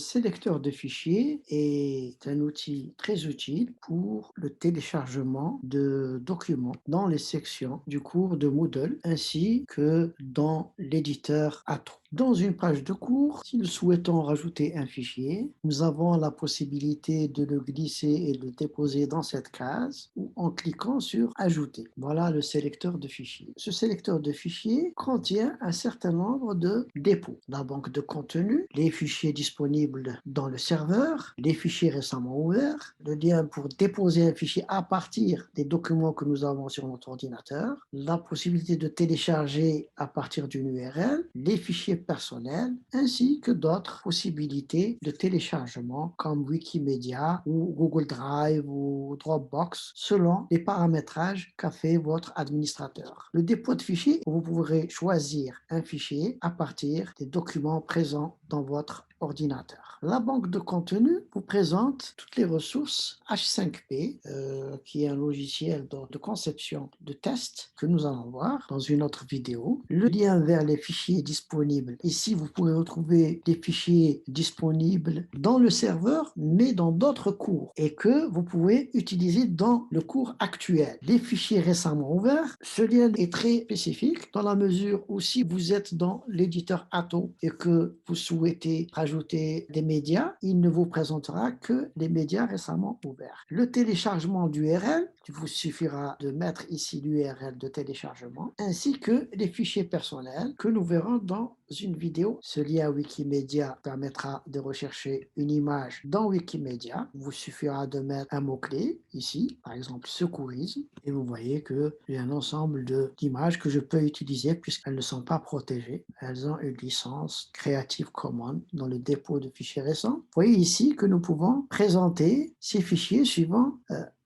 sélecteur de fichiers est un outil très utile pour le téléchargement de documents dans les sections du cours de Moodle ainsi que dans l'éditeur Atto. Dans une page de cours, si nous souhaitons rajouter un fichier, nous avons la possibilité de le glisser et de le déposer dans cette case ou en cliquant sur Ajouter. Voilà le sélecteur de fichiers. Ce sélecteur de fichiers contient un certain nombre de dépôts. La banque de contenu, les fichiers disponibles dans le serveur, les fichiers récemment ouverts, le lien pour déposer un fichier à partir des documents que nous avons sur notre ordinateur, la possibilité de télécharger à partir d'une URL, les fichiers personnels, ainsi que d'autres possibilités de téléchargement comme Wikimedia ou Google Drive ou Dropbox selon les paramétrages qu'a fait votre administrateur. Le dépôt de fichiers, vous pourrez choisir un fichier à partir des documents présents dans votre ordinateur. La banque de contenu vous présente toutes les ressources H5P, qui est un logiciel de conception de test que nous allons voir dans une autre vidéo. Le lien vers les fichiers disponibles. Ici, vous pourrez retrouver des fichiers disponibles dans le serveur, mais dans d'autres cours et que vous pouvez utiliser dans le cours actuel. Les fichiers récemment ouverts, ce lien est très spécifique dans la mesure où si vous êtes dans l'éditeur Atto et que vous souhaitez rajouter des médias, il ne vous présentera que les médias récemment ouverts. Le téléchargement d'URL, il vous suffira de mettre ici l'URL de téléchargement, ainsi que les fichiers personnels que nous verrons dans une vidéo. Ce lien Wikimedia permettra de rechercher une image dans Wikimedia. Il vous suffira de mettre un mot-clé ici, par exemple secourisme, et vous voyez qu'il y a un ensemble d'images que je peux utiliser puisqu'elles ne sont pas protégées. Elles ont une licence Creative Commons dans le dépôt de fichiers récents. Vous voyez ici que nous pouvons présenter ces fichiers suivant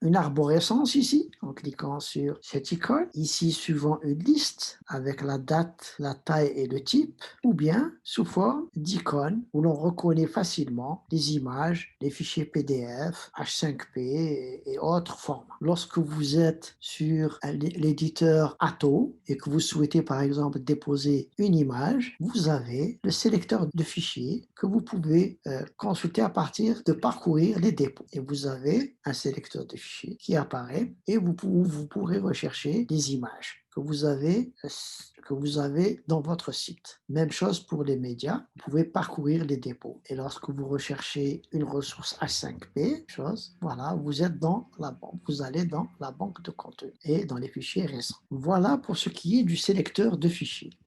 une arborescence ici, en cliquant sur cette icône. Ici, suivant une liste avec la date, la taille et le type, ou bien sous forme d'icônes où l'on reconnaît facilement les images, les fichiers PDF, H5P et autres formats. Lorsque vous êtes sur l'éditeur Atto et que vous souhaitez par exemple déposer une image, vous avez le sélecteur de fichiers que vous pouvez consulter à partir de parcourir les dépôts. Et vous avez un sélecteur de fichiers qui apparaît et vous pourrez rechercher des images que vous avez dans votre site. Même chose pour les médias, vous pouvez parcourir les dépôts. Et lorsque vous recherchez une ressource H5P, voilà, vous êtes dans la banque, vous allez dans la banque de contenu et dans les fichiers récents. Voilà pour ce qui est du sélecteur de fichiers.